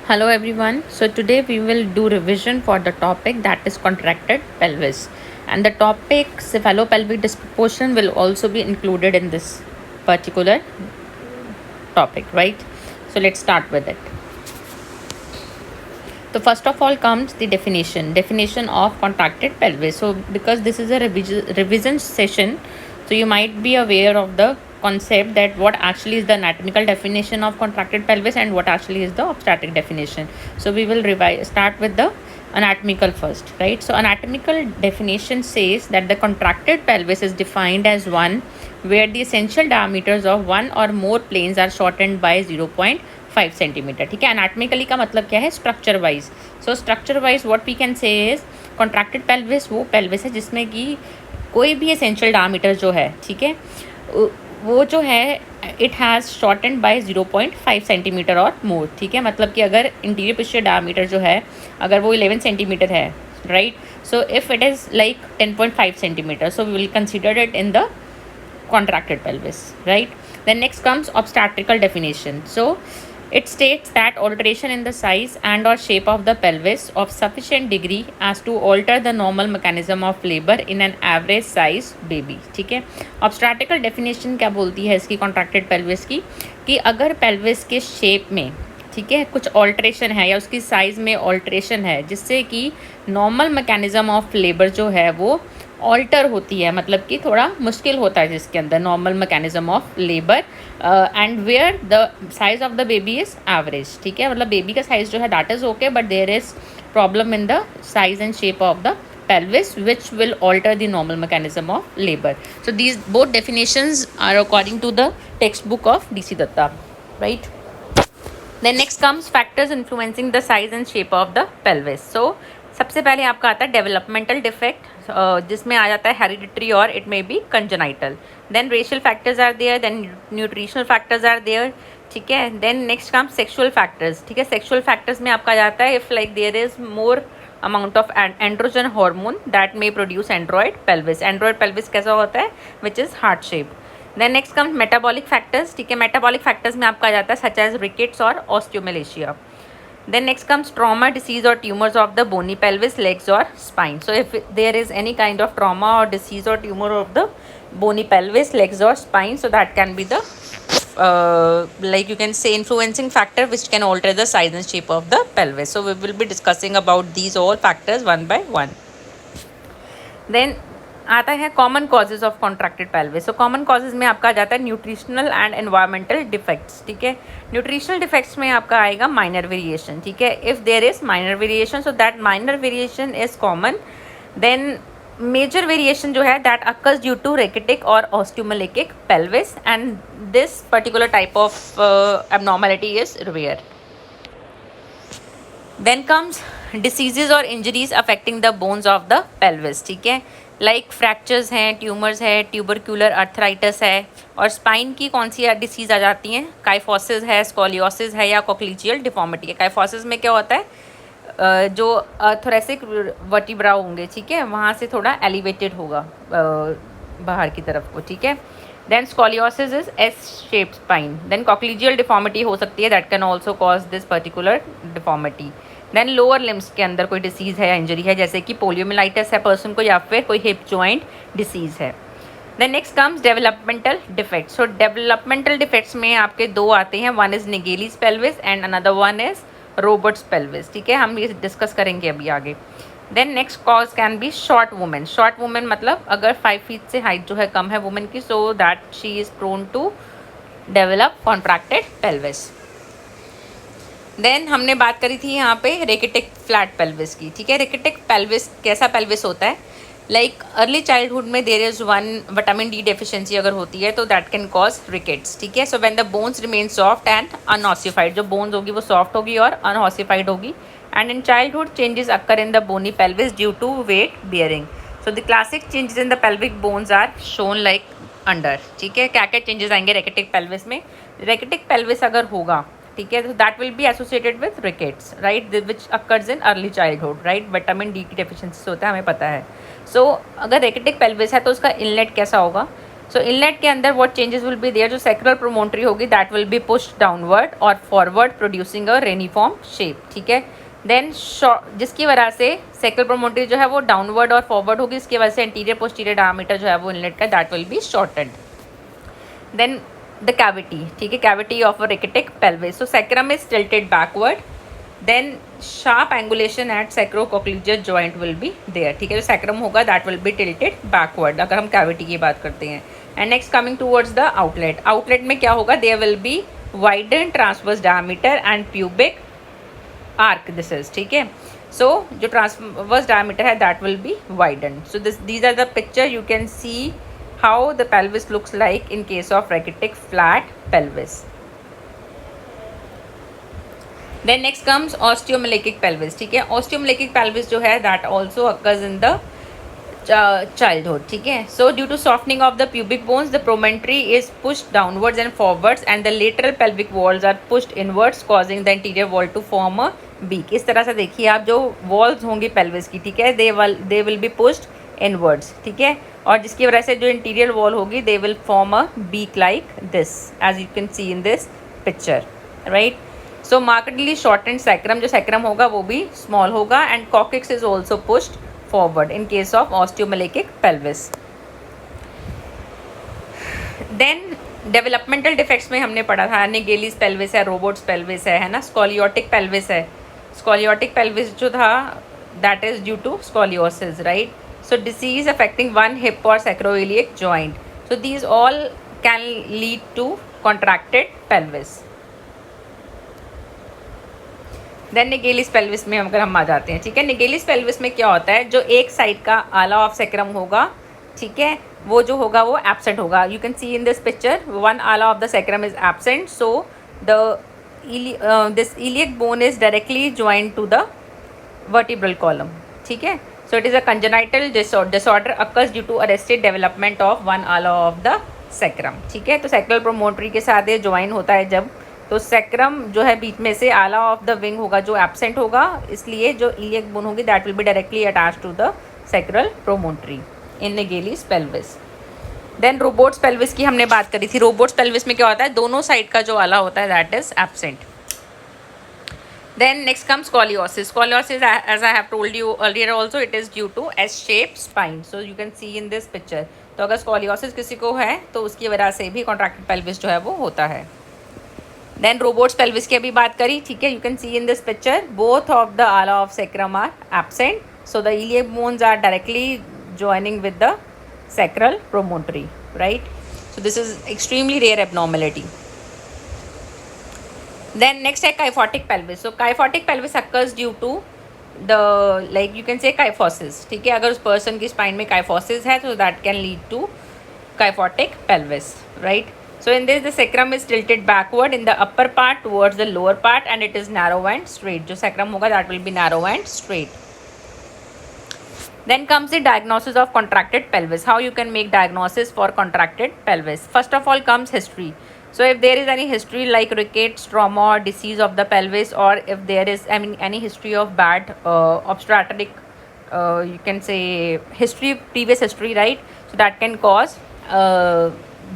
Hello everyone. So today we will do revision for the topic that is contracted pelvis, and the topic cephalopelvic disproportion will also be included in this particular topic, right? So let's start with it. So first of all comes the definition of contracted pelvis. So because this is a revision session, so you might be aware of the concept that what actually is the anatomical definition of contracted pelvis and what actually is the obstetric definition. So we will start with the anatomical first, right? So anatomical definition says that the contracted pelvis is defined as one where the essential diameters of one or more planes are shortened by 0.5 centimetre. ठीक है, anatomically का मतलब क्या है? Structure wise. So structure wise what we can say is contracted pelvis वो pelvis है जिसमें कि कोई भी एसेंशियल डायमीटर जो है, ठीक है, वो जो है it has shortened by 0.5 centimetre और मोर. ठीक है, मतलब कि अगर इंटीरियर पोस्टीरियर डायमीटर जो है अगर वो 11 सेंटीमीटर है, right, so if it is like 10.5 centimetre, so we will consider it in the contracted pelvis, right? Then next comes obstetrical definition. So it states that alteration in the size and or shape of the pelvis of sufficient degree as to alter the normal mechanism of labor in an average size baby. ठीक है, obstetrical definition क्या बोलती है इसकी contracted pelvis की, कि अगर pelvis के shape में, ठीक है, कुछ ऑल्ट्रेशन है या उसकी साइज़ में ऑल्ट्रेशन है जिससे कि नॉर्मल मैकेनिज्म ऑफ लेबर जो है वो ऑल्टर होती है, मतलब कि थोड़ा मुश्किल होता है जिसके अंदर normal mechanism of labour, and where the size of the baby is average. ठीक है, मतलब बेबी का साइज़ जो है that is okay, but there is problem in the size and shape of the pelvis which will alter the normal mechanism of labor. So these both definitions are according to the textbook of DC Datta, right? Then next comes factors influencing the size and shape of the pelvis. So सबसे पहले आपका आता है developmental defect, जिसमें आ जाता है hereditary और it may be congenital. Then racial factors are there, then nutritional factors are there. ठीक है, then next come sexual factors. ठीक है, सेक्सुअल फैक्टर्स में आपका जाता है if like there is more amount of androgen hormone that may produce android pelvis. Android pelvis कैसा होता है? Which is heart shape. Then next comes metabolic factors. ठीक है, मेटाबॉलिक फैक्टर्स में आपका जाता है सच एज रिकेट्स और osteomalacia. Then next comes trauma, disease or tumors of the bony pelvis, legs or spine. So if there is any kind of trauma or disease or tumor of the bony pelvis, legs or spine, so that can be the like you can say influencing factor which can alter the size and shape of the pelvis. So we will be discussing about these all factors one by one. Then आता है common causes of contracted pelvis. So common causes में आपका आ जाता है nutritional and environmental defects. ठीक है, nutritional defects में आपका आएगा माइनर वेरिएशन. ठीक है, if there is minor variation so that minor variation is common. Then major variation जो है that occurs due to rachitic और osteomalacic pelvis, and this particular type of abnormality is rare. Then comes diseases और injuries affecting the bones of the pelvis. ठीक है, like fractures हैं, tumours है, tubercular arthritis है, और स्पाइन की कौन सी डिसीज़ आ जाती हैं? काइफोसिस है, स्कोलियोसिस है, या कोक्लीजियल डिफॉर्मिटी है. काइफोसिस में क्या होता है? जो थोरेसिक वर्टिब्रा होंगे, ठीक है, वहाँ से थोड़ा एलिवेटेड होगा बाहर की तरफ को. ठीक है, then scoliosis is S shape spine. Then coccygeal deformity हो सकती है, that can also cause this particular deformity. Then lower limbs के अंदर कोई डिसीज़ है या इंजरी है, जैसे कि पोलियोमिलाइटिस है पर्सन को, या फिर कोई हिप जॉइंट डिसीज़ है. Then next comes developmental defects. So developmental defects में आपके दो आते हैं, one is Naegele's pelvis and another one is Robert's pelvis. ठीक है, हम ये डिस्कस करेंगे अभी आगे. Then next cause can be short women. Short women मतलब अगर 5 फीट से हाइट जो है कम है वुमेन की, so that she is prone to develop contracted pelvis. Then हमने बात करी थी यहाँ पे रेकेटिक फ्लैट पेल्विस की. ठीक है, रेकेटिक पेल्विस कैसा पेल्विस होता है? लाइक अर्ली चाइल्डहुड में there is one vitamin D deficiency अगर होती है तो दैट कैन कॉज रिकेट्स. ठीक है, so when the bones remain soft and unossified, जो बोन्स होगी वो सॉफ्ट होगी और अनऑसिफाइड होगी. And in childhood changes occur in the bony pelvis due to weight bearing. So the classic changes in the pelvic bones are shown like under. ठीक है, क्या क्या चेंजेस आएंगे रेकेटिक पेल्विस में? रेकेटिक पेल्विस अगर होगा, ठीक है, तो that will be associated with rickets, right, which occurs in early childhood, right. Vitamin D की डेफिशिएंसी होता है, हमें पता है. सो अगर रेकेटिक पेल्विस है तो उसका इनलेट कैसा होगा? सो इनलेट के अंदर what changes will be there, जो सैक्रल प्रोमोटरी होगी that will be pushed downward और forward producing a reniform shape, ठीक है। देन जिसकी वजह से सैक्रल प्रोमोटरी जो है वो डाउनवर्ड और फॉरवर्ड होगी, इसकी वजह से एंटीरियर पोस्टीरियर डायमीटर जो है वो इनलेट का that will be shortened. Then the cavity, ठीक है, cavity of a rachitic pelvis, so sacrum is tilted backward, then sharp angulation at sacrococcygeal joint will be there, ठीक है, जो सैक्रम होगा that will be tilted backward अगर हम cavity की बात करते हैं। And next coming towards the outlet, outlet में क्या होगा, there will be widened transverse diameter and pubic arch, this is, ठीक है। सो जो ट्रांसवर्स डायमीटर है that will be widen. So these are the picture, you can see how the pelvis looks like in case of rachitic flat pelvis. Then next comes osteomyelitic pelvis, ठीक है। osteomyelitic pelvis जो है that also occurs in the childhood, ठीक है। So due to softening of the pubic bones, the promontory is pushed downwards and forwards and the lateral pelvic walls are pushed inwards, causing the anterior wall to form a beak। इस तरह से देखिए आप जो walls होंगी pelvis की, ठीक है, they will be pushed inwards, ठीक है, और जिसकी वजह से जो इंटीरियर वॉल होगी they will form a beak like this as you can see in this picture, right. So markedly shortened sacrum, जो सैक्रम होगा वो भी स्मॉल होगा and coccyx is also pushed forward in case of osteomalacic pelvis. Then developmental defects में हमने पढ़ा था Naegele's pelvis है, रोबोट्स पेल्विस है ना, स्कोलियोटिक पेल्विस है। स्कोलियोटिक पेल्विस जो था that is due to scoliosis, right. So disease affecting one hip or sacroiliac joint. So these all can lead to contracted pelvis. Then Naegele's pelvis में अगर हम आ जाते हैं, ठीक है। निगेलिस पेल्विस में क्या होता है, जो एक साइड का आला ऑफ सैक्रम होगा, ठीक है, वो जो होगा वो एब्सेंट होगा। You can see in this picture one ala of the sacrum is absent, so the this iliac bone is directly joint to the vertebral column, ठीक है। So it is a congenital disorder occurs due to arrested development of one ala of the sacrum, ठीक है। तो sacral promontory के साथ ये join होता है जब, तो sacrum जो है बीच में से आला ऑफ द विंग होगा जो एब्सेंट होगा, इसलिए जो iliac bone होगी that will be directly attached to the sacral promontory in Naegeli's pelvis. Then Robert's pelvis की हमने बात करी थी। Robert's pelvis में क्या होता है, दोनों साइड का जो आला होता है that is absent. Then next comes scoliosis. Scoliosis, as I have told you earlier also, it is due to S-shaped spine. So you can see in this picture. तो अगर scoliosis किसी को है तो उसकी वजह से भी contracted pelvis जो है वो होता है। Then Robert's pelvis की अभी बात करी, ठीक है। You can see in this picture both of the ala of sacrum are absent. So the iliac bones are directly joining with the sacral promontory, right? So this is extremely rare abnormality. Then next है kyphotic pelvis. So kyphotic pelvis occurs due to the like you can say kyphosis, ठीक है। अगर उस person की spine में kyphosis है तो that can lead to kyphotic pelvis, right? So in this the sacrum is tilted backward in the upper part towards the lower part and it is narrow and straight. जो sacrum होगा that will be narrow and straight. Then comes the diagnosis of contracted pelvis. How you can make diagnosis for contracted pelvis? First of all comes history. So if there is any history like rickets, trauma or disease of the pelvis, or if there is any history of bad obstetric, you can say history, previous history, right? So that can cause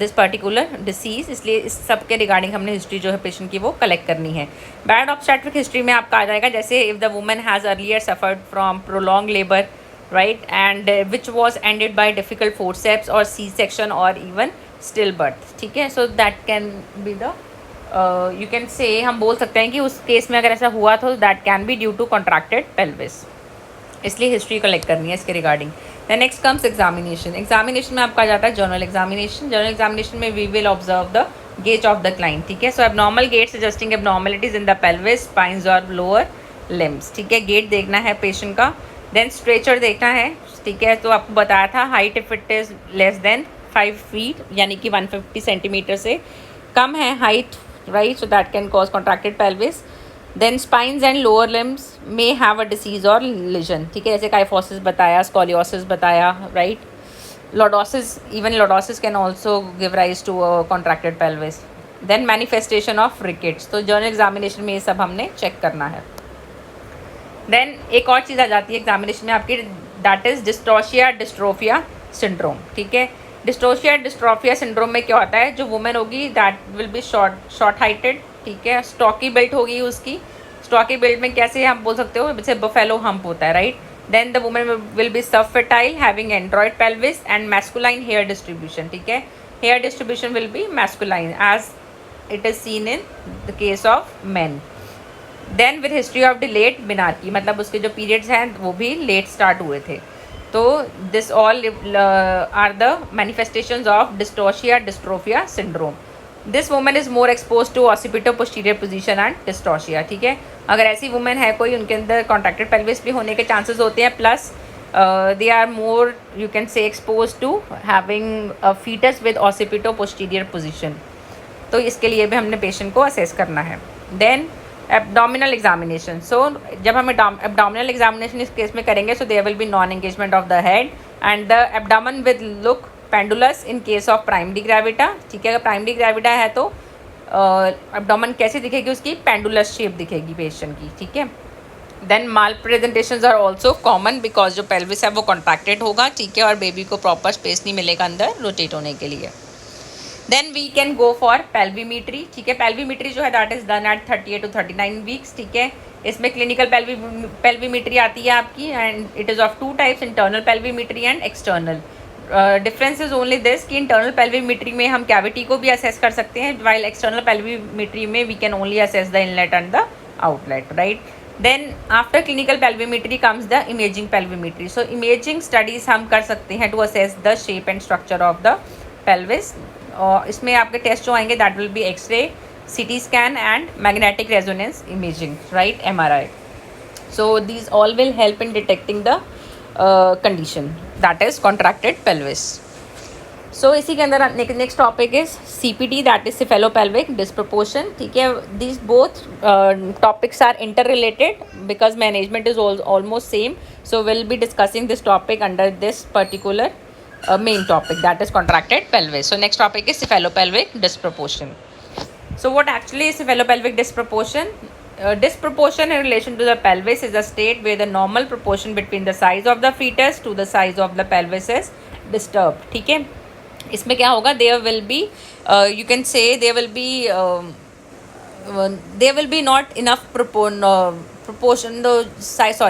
this particular disease. इसलिए इस सब के regarding हमने history जो है patient की वो collect करनी है। बैड ऑब्स्टेट्रिक हिस्ट्री में आपका आ जाएगा जैसे if the woman has earlier suffered from prolong labour, right, and which was ended by difficult forceps or C-section or even still birth, ठीक है। सो that can be the you can से हम बोल सकते हैं कि उस केस में अगर ऐसा हुआ तो that can be due to contracted pelvis, इसलिए हिस्ट्री कलेक्ट करनी है इसके regarding. Then next comes examination. Examination में आपका जाता है जर्नल एग्जामिनेशन। जर्नल एग्जामिनेशन में we will observe the gait of the client, ठीक है। So abnormal gait suggesting abnormalities in the pelvis, spines और लोअर लिम्स, ठीक है। गेट देखना है पेशेंट का। देन स्ट्रेचर देखना है, ठीक है। तो आपको बताया था height if it is less than 5 feet यानी कि 150 सेंटीमीटर से कम है height, right, so that can cause contracted pelvis. Then spines and lower limbs may have a disease और लिजन, ठीक है, जैसे काइफोसिस बताया, स्कोलियोसिस बताया, right. Lordosis, even lordosis can also give rise to a contracted pelvis. Then manifestation of rickets, तो general examination में ये सब हमने चेक करना है। देन एक और चीज़ आ जाती है एग्जामिनेशन में आपकी, दैट इज़ डिस्ट्रोशिया डिस्ट्रोफिया सिंड्रोम, ठीक है। डिस्ट्रोफिया डिस्ट्रोफिया सिंड्रोम में क्या होता है, जो वुमेन होगी that will B short heighted, ठीक है, स्टॉकी बिल्ट होगी उसकी। स्टॉकी बिल्ट में कैसे आप बोल सकते हो, जैसे बफेलो हम्प होता है, right. Then the women will be subfertile, having android pelvis and masculine hair distribution, ठीक है। Hair distribution will be masculine as it is seen in the case of man. Then with history of delayed menarche, मतलब उसके जो periods हैं वो भी let start हुए थे। तो this all are the manifestations of dystocia dystrophia syndrome. This women is more expose to occipito posterior position and dystocia, ठीक है। अगर ऐसी वुमेन है कोई, उनके अंदर कॉन्ट्रैक्टेड पेल्विस भी होने के चांसेस होते हैं, plus they are more you can say expose to having a foetus with occipito posterior position. तो इसके लिए भी हमने पेशेंट को असेस करना है। देन एब्डोमिनल एग्जामिनेशन, सो जब हम एब्डोमिनल एग्जामिनेशन इस केस में करेंगे, so there will be non engagement of the head and the abdomen with look pendulous in case of primary gravida, ठीक है। अगर प्राइमरी ग्रेविटा है तो एब्डोमेन कैसे दिखेगी, उसकी पेंडुलस शेप दिखेगी पेशेंट की, ठीक है। Then malpresentations are also common because जो पेल्विस है वो कॉन्ट्रैक्टेड होगा, ठीक है, और बेबी को प्रॉपर स्पेस नहीं मिलेगा अंदर रोटेट होने के लिए। Then we can go for pelvimetry, ठीक है। पेल्विमीट्री जो है that is done at 38 to 39 weeks, ठीक है। इसमें क्लिनिकल पेल्विमीट्री आती है आपकी and it is of two types, internal pelvimetry and external. Difference is only this कि इंटरनल पेल्विमीट्री में हम कैविटी को भी असेस कर सकते हैं, वाइल एक्सटर्नल पेल्विमीट्री में we can only assess the inlet and the outlet, right. Then after clinical pelvimetry comes the imaging pelvimetry. So imaging studies हम कर सकते हैं to assess the shape and structure of the pelvis. और इसमें आपके test जो आएंगे that will be X-ray, CT scan and magnetic resonance imaging, right, MRI। So these all will help in detecting the condition that is contracted pelvis. सो इसी के अंदर next topic is CPD that is cephalopelvic disproportion, ठीक है। This both topics are inter related because management is almost same, so will be discussing this topic under this particular main topic that is contracted pelvis. So next topic is cephalopelvic disproportion. So what actually is cephalopelvic disproportion? Disproportion in relation to the pelvis is a state where the normal proportion between the size of the fetus to the size of the pelvis is disturbed, ठीक है। इसमें क्या होगा, there will be you can say there will be not enough proportion, the size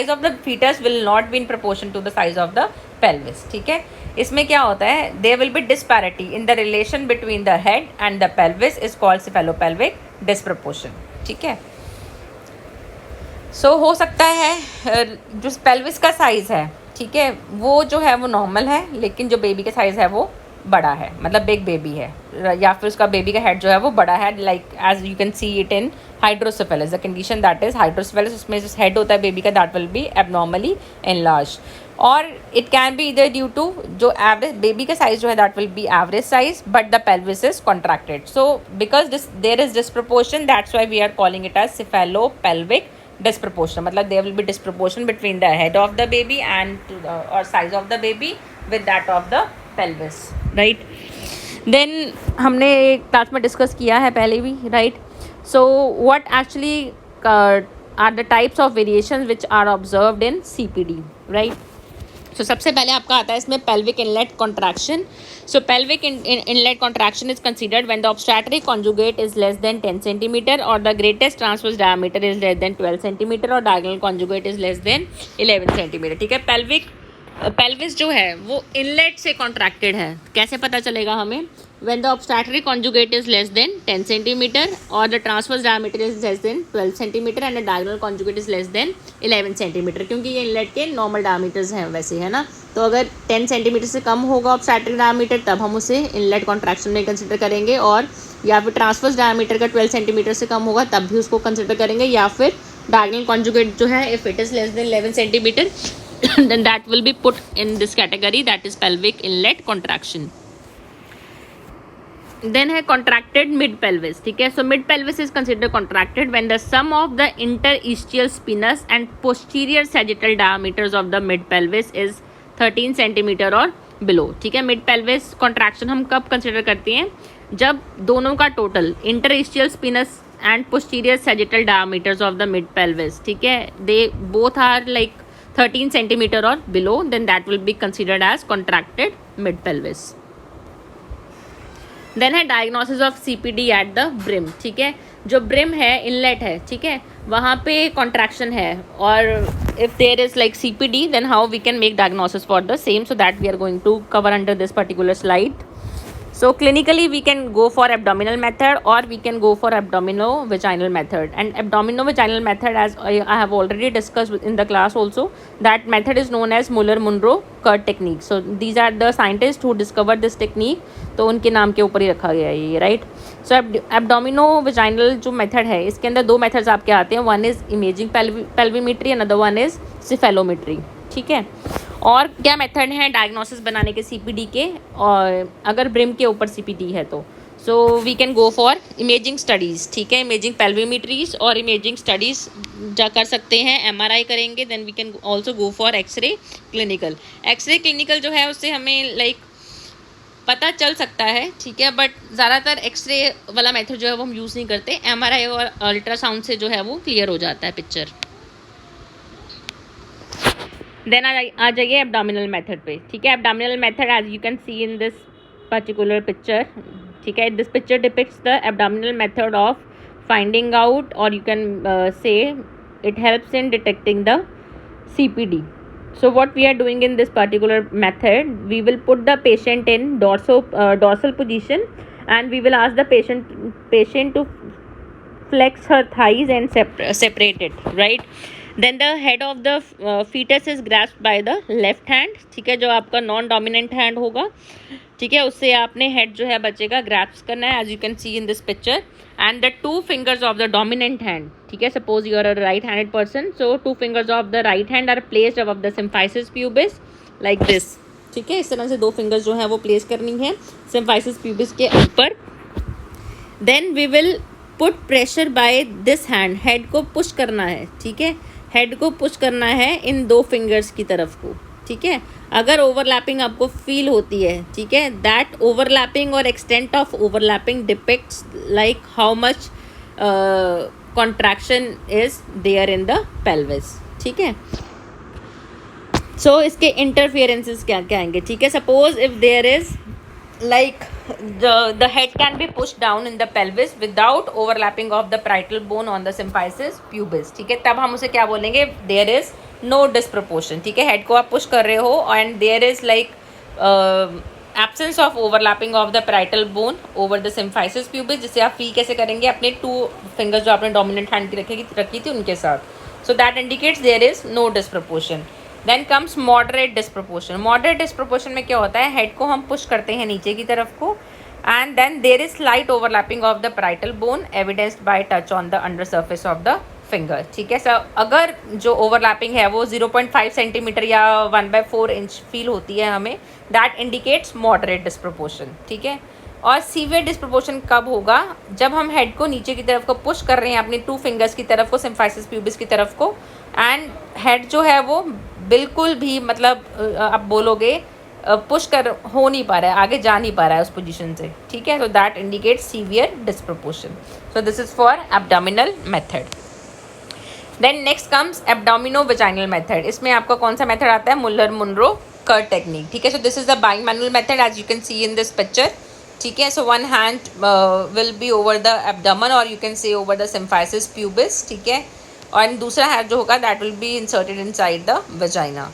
of the fetus will not be in proportion to the size of the pelvis, ठीक है। इसमें क्या होता है, there will be disparity in the relation between the head and the pelvis is called cephalopelvic disproportion, ठीक है। सो हो सकता है जो पेल्विस का साइज़ है, ठीक है, वो जो है वो नॉर्मल है, लेकिन जो बेबी का साइज़ है वो बड़ा है, मतलब बिग बेबी है, या फिर उसका बेबी का हेड जो है वो बड़ा है, like as you can see it in hydrocephalus. The condition that is hydrocephalus, उसमें जो हेड होता है बेबी का that will be abnormally enlarge, और it can be either due to जो एवरेज बेबी का साइज जो है that will be average size but the pelvis is contracted. So because there is disproportion, that's why we are calling it as cephalopelvic disproportion, मतलब there will be disproportion between the head of the baby and or size of the baby with that of the pelvis, right. Then हमने एक class में discuss किया है पहले भी, right. So what actually are the types of variations which are observed in CPD, right. So सबसे पहले आपका आता है इसमें pelvic inlet contraction. So pelvic inlet contraction is considered when the obstetric conjugate is less than 10 centimeter or the greatest transverse diameter is less than 12 centimeter or diagonal conjugate is less than 11 centimeter, ठीक है। pelvis जो है वो inlet से contracted है, कैसे पता चलेगा हमें, when the obstetric conjugate is less than 10 centimeter or the transverse diameter is less than 12 centimeter and the diagonal conjugate is less than 11 centimeter, क्योंकि ये इनलेट के नॉर्मल डायमीटर्स हैं वैसे, है ना। तो अगर 10 सेंटीमीटर से कम होगा obstetric diameter तब हम उसे इनलेट कॉन्ट्रैक्शन में कंसिडर करेंगे, और या फिर ट्रांसवर्स डायमीटर का 12 सेंटीमीटर से कम होगा तब भी उसको कंसिडर करेंगे, या फिर डायगोनल कॉन्जुगेट जो है if it is less then 11 centimetre then that will be put in this category, that is pelvic inlet contraction. Then है contracted mid pelvis, ठीक है। So mid pelvis is considered contracted when the sum of the interischial spinous and posterior sagittal diameters of the mid pelvis is 13 centimeter और below, ठीक है। mid pelvis contraction हम कब consider करते हैं, जब दोनों का total interischial spinous and posterior sagittal diameters of the mid pelvis, ठीक है, they both are like 13 centimeter or below, then that will be considered as contracted mid pelvis. Then है diagnosis of CPD at the brim. ठीक है, जो brim है, inlet है, ठीक है, वहाँ पे कॉन्ट्रैक्शन है, और if there is like CPD, then how we can make diagnosis for the same, so that we are going to cover under this particular slide. So clinically we can go for abdominal method or we can go for abdomino-vaginal method. And abdomino-vaginal method, as I have already discussed in the class also, that method is known as Muller-Munro Kerr technique. So these are the scientists who discovered this technique. तो उनके नाम के ऊपर ही रखा गया है ये, right. सो abdomino-vaginal जो मेथड है, इसके अंदर दो मेथड्स आपके आते हैं. One is imaging pelvimetry, another one is cephalometry. ठीक है. और क्या मेथड हैं डायग्नोसिस बनाने के CPD के, और अगर ब्रिम के ऊपर CPD है तो so we can go for imaging studies. ठीक है, इमेजिंग पेल्विमेट्रीज और इमेजिंग स्टडीज़ जा कर सकते हैं. MRI करेंगे, then we can also go for x-ray clinical. X-ray clinical जो है उससे हमें लाइक पता चल सकता है, ठीक है, बट ज़्यादातर एक्सरे वाला मेथड जो है वो हम यूज़ नहीं करते. MRI और अल्ट्रासाउंड से जो है वो क्लियर हो जाता है पिक्चर. देन आ जाइए एब्डोमिनल मेथड पे. ठीक है, abdominal method as you can see in this particular picture. ठीक है, this picture depicts the abdominal method of finding out, और you can say it helps in detecting the CPD. So what we are doing in this particular method, we will put the patient in dorsal position, and we will ask the patient to flex her thighs and separate it, right. Then the head of the fetus is grasped by the left hand. ठीक है, जो आपका non dominant hand होगा, ठीक है, उससे आपने head जो है बच्चे का ग्रैप्स करना है, as you can see in this picture. And the two fingers of the dominant hand, ठीक है, suppose you are a right handed person, so two fingers of the right hand are placed above the symphysis pubis like this. ठीक है, इस तरह से दो fingers जो है वो प्लेस करनी है सिम्फाइसिस प्यूबिस के ऊपर. Then we will put pressure by this hand. Head को पुश करना है, ठीक है, हेड को पुश करना है इन दो फिंगर्स की तरफ को. ठीक है, अगर ओवरलैपिंग आपको फील होती है, ठीक है, दैट ओवरलैपिंग और extent of overlapping depicts like how much contraction is there in the pelvis. ठीक है, सो इसके इंटरफियरेंसेस क्या क्या आएंगे. ठीक है, suppose if there is like the head can be pushed down in the pelvis without overlapping of the parietal bone on the symphysis pubis. ठीक है, तब हम उसे क्या बोलेंगे, there is no disproportion. ठीक है, हेड को आप पुश कर रहे हो and there is like absence of overlapping of the parietal bone over the symphysis pubis, जिसे आप फील कैसे करेंगे अपने टू फिंगर्स जो आपने डोमिनेंट हैंड की रखी थी उनके साथ. so that indicates there is no disproportion. Then comes moderate disproportion. Moderate disproportion में क्या होता है, हेड को हम पुश करते हैं नीचे की तरफ को, and then there is slight overlapping of the parietal bone evidenced by touch on the under surface of the finger. ठीक है, सर अगर जो ओवरलैपिंग है वो 0.5 सेंटीमीटर या 1/4 इंच फील होती है हमें, दैट इंडिकेट्स मॉडरेट डिस्प्रपोर्शन. ठीक है, और सीवियर डिस्प्रपोर्शन कब होगा, जब हम हेड को नीचे की तरफ को पुश कर रहे हैं अपनी टू फिंगर्स की तरफ को, सिम्फाइसिस प्यूबिस की तरफ को, एंड हेड जो है वो बिल्कुल भी मतलब आप बोलोगे पुश कर हो नहीं पा रहा है, आगे जा नहीं पा रहा है उस पोजीशन से. ठीक है, तो that indicates severe disproportion. So this is for abdominal method. Then next comes abdominovaginal method. इसमें आपका कौन सा मेथड आता है, मुलर-मुनरो कर् टेक्निक. ठीक है, so this is the bimanual method as you can see in this picture. ठीक है, so one hand will be over the abdomen और you can say over the symphysis pubis. ठीक है, और दूसरा हैंड जो होगा that will be inserted inside the vagina.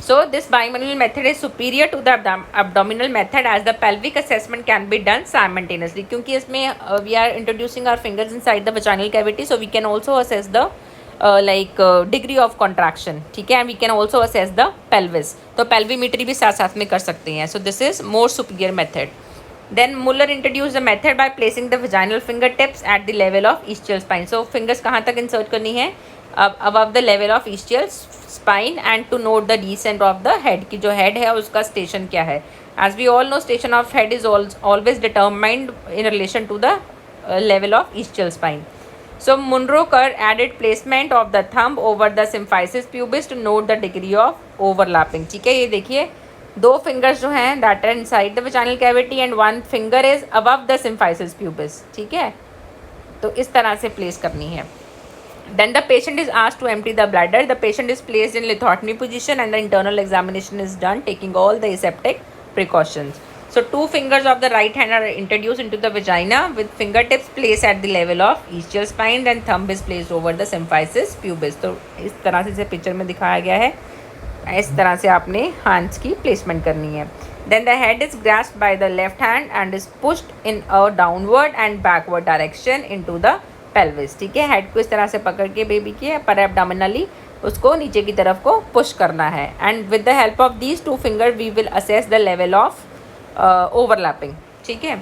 So this bimanual method is superior to the abdominal method as the pelvic assessment can be done simultaneously. क्योंकि इसमें we are introducing our fingers inside the vaginal cavity, so we can also assess the degree of contraction. ठीक है, and we can also assess the pelvis. तो pelvimetry भी साथ साथ में कर सकते हैं. So this is more superior method. Then Muller introduced the method by placing the vaginal fingertips at the level of ischial spine. So fingers कहाँ तक insert करनी है, above the level of ischial spine, and to note the descent of the head, कि जो head है उसका station क्या है. As we all know, station of head is always determined in relation to the level of ischial spine. So Munro-Kerr added placement of the thumb over the symphysis pubis to note the degree of overlapping. ठीक है, ये देखिए दो fingers जो हैं that are inside the vaginal cavity and one finger is above the symphysis pubis. ठीक है, तो इस तरह से प्लेस करनी है. Then the patient is asked to empty the bladder. The patient is placed in lithotomy position and the internal examination is done, taking all the aseptic precautions. So 2 fingers of the right hand are introduced into the vagina with fingertips placed at the level of ischial spine, and thumb is placed over the symphysis pubis. तो इस तरह से picture में दिखाया गया है, इस तरह से आपने हैंड्स की प्लेसमेंट करनी है. Then the head is grasped by the left hand and is pushed in a downward and backward direction into the pelvis. ठीक है, हेड को इस तरह से पकड़ के बेबी के पर एब्डोमिनली उसको नीचे की तरफ को पुश करना है. And with the help of these 2 finger we will assess the level of overlapping. ठीक है,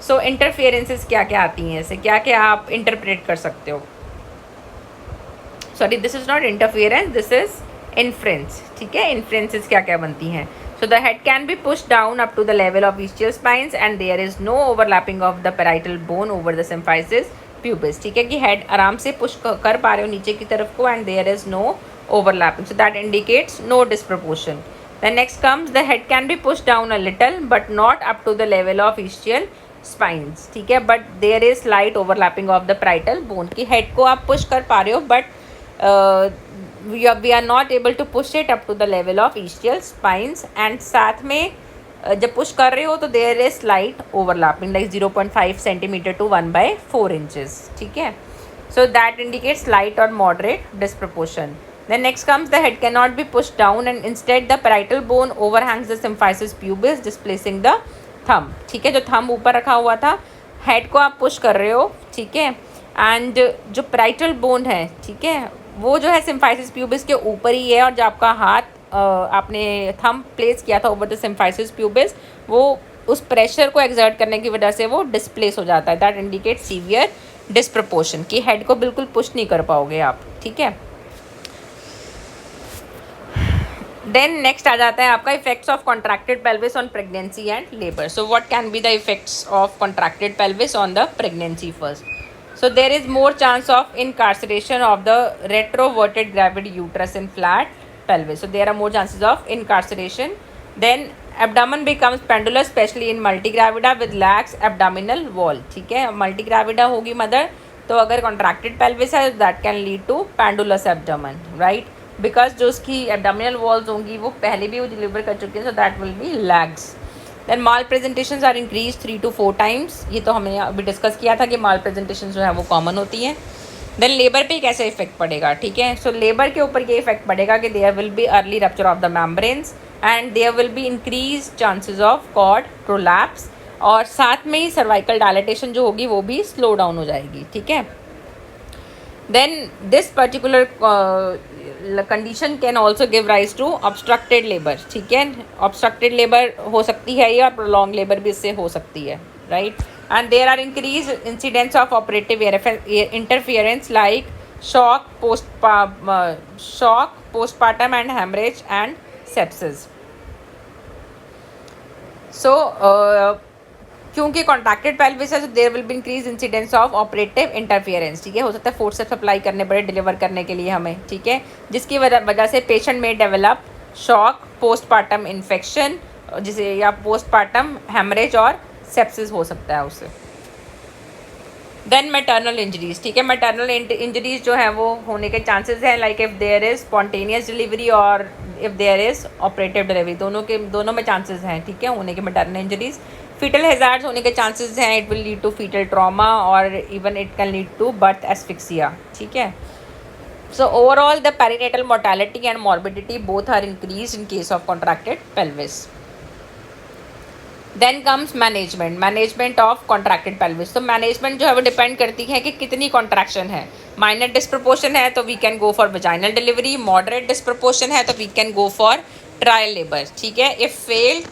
सो इंटरफियरेंसेस क्या क्या आती हैं, ऐसे क्या क्या आप इंटरप्रेट कर सकते हो. Sorry, this is not interference, this is inference. ठीक है, इन्फ्रेंसेस क्या क्या बनती हैं. So the head can be pushed down up to the level of ischial spines and there is no overlapping of the parietal bone over the symphysis pubis. ठीक है, कि head आराम से पुश कर पा रहे हो नीचे की तरफ को and there is no overlapping, so that indicates no disproportion. Then next comes the head can be pushed down a little but not up to the level of ischial spines. ठीक है, but there is slight overlapping of the parietal bone. कि head को आप push कर पा रहे हो but we are not able to push it up to the level of ischial spines, and साथ में जब पुश कर रहे हो तो there is slight overlapping like 0.5 centimeter to 1/4 inches. ठीक है, so that indicates slight or moderate disproportion. Then next comes the head cannot be pushed down and instead the parietal bone overhangs the symphysis pubis displacing the thumb. ठीक है, जो thumb ऊपर रखा हुआ था, head को आप पुश कर रहे हो. ठीक है, एंड जो parietal bone है, ठीक है, वो जो है सिम्फाइसिस प्यूबिस के ऊपर ही है, और जो आपका हाथ आपने थंब प्लेस किया था ओवर द सिम्फाइसिस प्यूबिस, वो उस प्रेशर को एक्सर्ट करने की वजह से वो डिस्प्लेस हो जाता है. दैट इंडिकेट सीवियर डिस्प्रपोर्शन, कि हेड को बिल्कुल पुश नहीं कर पाओगे आप. ठीक है, देन नेक्स्ट आ जाता है आपका effects of contracted pelvis on pregnancy and labour. So what can be the effects of contracted pelvis on the pregnancy first. So there is more chance of incarceration of the retroverted gravid uterus in flat pelvis. So there are more chances of incarceration. Then abdomen becomes pendular, especially in multigravida with lax abdominal wall. ठीक है, multigravida होगी mother, तो अगर contracted pelvis है that can lead to pendulous abdomen, right? Because जो उसकी abdominal walls होंगी वो पहले भी वो deliver कर चुकी हैं, so that will be lax. Then malpresentations are increased 3 to 4 times. ये तो हमने अभी डिस्कस किया था कि malpresentations जो है वो कॉमन होती हैं. देन लेबर पे कैसे इफेक्ट पड़ेगा. ठीक है, सो लेबर के ऊपर ये इफेक्ट पड़ेगा कि there will be early rupture of the membranes and there will be increase chances of cord prolapse, और साथ में ही सर्वाइकल डायलेटेशन जो होगी वो भी स्लो डाउन हो जाएगी. ठीक है, then this particular condition can also give rise to obstructed labour. ठीक है, ऑब्स्ट्रक्टेड लेबर हो सकती है ये, और प्रोलॉन्ग लेबर भी इससे हो सकती है, right. And there are increase incidents of operative interference like shock postpartum and haemorrhage and sepsis. So क्योंकि कॉन्ट्रैक्टेड पेल्विस है तो there will be increase incidence of operative interference. ठीक है, हो सकता है फोर्सेप्स अप्लाई करने पड़े डिलीवर करने के लिए हमें. ठीक है, जिसकी वजह से पेशेंट में डेवलप शॉक, पोस्टपार्टम इन्फेक्शन, जिसे या पोस्टपार्टम हेमरेज और सेप्सिस हो सकता है उससे. Then maternal injuries. ठीक है, मैटरनल इंजरीज जो है वो होने के चांसेस हैं like if there is spontaneous delivery और if there is operative delivery, दोनों में चांसेस हैं. ठीक है, होने के मैटरनल इंजरीज. फीटल हैजार्ड्स होने के चांसेस हैं, it will lead to foetal trauma और even it can lead to birth asphyxia. ठीक है, so overall the perinatal mortality and morbidity both are increase in case of contracted pelvis. Then comes management of contracted pelvis. तो management जो है वो depend करती है कि कितनी कॉन्ट्रैक्शन है. माइनर डिस्प्रपोर्शन है तो we can go for vaginal delivery, moderate disproportion है तो we can go for trial labour. ठीक है, इफ़ फेल,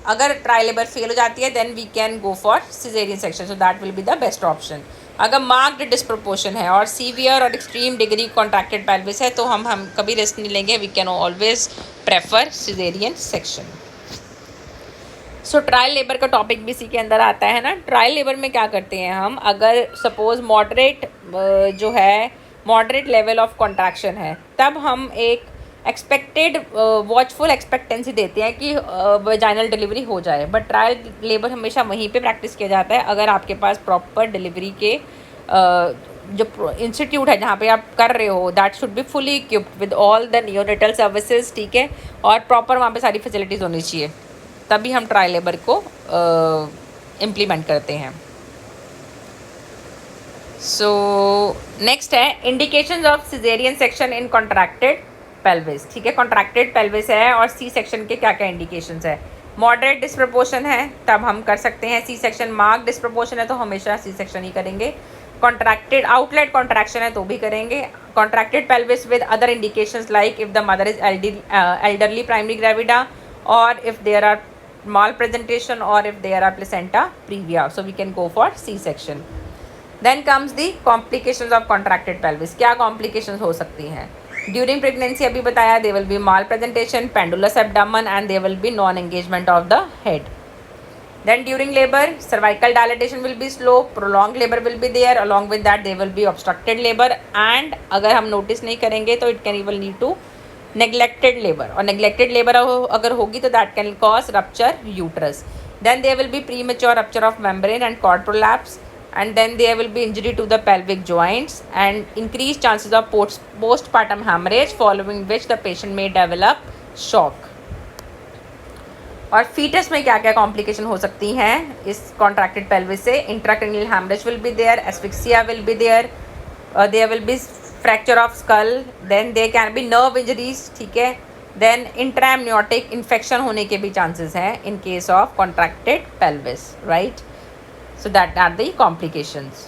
अगर ट्रायल लेबर फेल हो जाती है then we can go for caesarean section, so that will be the best option. अगर marked disproportion है और सीवियर और एक्सट्रीम डिग्री कॉन्ट्रैक्टेड पेल्विस है तो हम कभी रिस्क नहीं लेंगे, we can always prefer caesarean section. So trial labour का टॉपिक भी इसी के अंदर आता है ना. ट्रायल लेबर में क्या करते हैं हम, अगर suppose moderate level of contraction है तब हम एक एक्सपेक्टेड वॉचफुल एक्सपेक्टेंसी देते हैं कि वजाइनल डिलीवरी हो जाए. बट ट्रायल लेबर हमेशा वहीं पे प्रैक्टिस किया जाता है अगर आपके पास प्रॉपर डिलीवरी के जो इंस्टीट्यूट है जहाँ पे आप कर रहे हो, that should be fully equipped with all the neonatal services, ठीक है, और प्रॉपर वहाँ पे सारी फैसिलिटीज़ होनी चाहिए, तभी हम ट्रायल लेबर को इम्प्लीमेंट करते हैं। सो नेक्स्ट है indications of caesarean section in contracted pelvis, ठीक है, कॉन्ट्रैक्टेड पेल्विस है और सी सेक्शन के क्या क्या इंडिकेशंस है। मॉडरेट डिस्प्रपोर्शन है तब हम कर सकते हैं सी सेक्शन, मार्क डिस्प्रपोर्शन है तो हमेशा सी सेक्शन ही करेंगे, कॉन्ट्रैक्टेड आउटलेट कॉन्ट्रैक्शन है तो भी करेंगे, contracted pelvis with other indications like if the mother is elderly primary gravida और if there are mal presentation or if there are placenta previa, so we can go for C section. Then comes the complications of contracted pelvis. क्या complications हो सकती हैं during pregnancy? अभी बताया, there will be mal presentation, pendulous abdomen and there will be non engagement of the head. Then during labor, cervical dilatation will be slow, prolonged labor will be there, along with that there will be obstructed labor and अगर हम notice नहीं करेंगे तो it can even lead to neglected labor, और neglected labor अगर होगी तो that can cause rupture uterus. Then there will be premature rupture of membrane and cord prolapse, and then there will be injury to the pelvic joints and increased chances of postpartum hemorrhage, following which the patient may develop shock. और foetus में क्या क्या complication हो सकती हैं इस contracted pelvis से? Intracranial haemorrhage will be there, asphyxia will be there, there will be fracture of skull, then there can be nerve injuries, ठीक है, देन इंट्राएमनियोटिक इन्फेक्शन होने के भी चांसेस हैं in case of contracted pelvis, right? So that are the complications.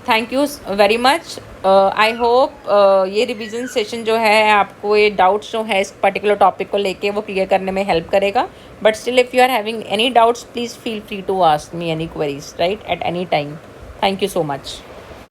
Thank you very much. I hope ये revision session जो है आपको ये डाउट्स जो है इस पर्टिकुलर टॉपिक को लेके वो क्लियर करने में हेल्प करेगा. But still if you are having any doubts please feel free to ask me any queries, right, at any time. Thank you so much.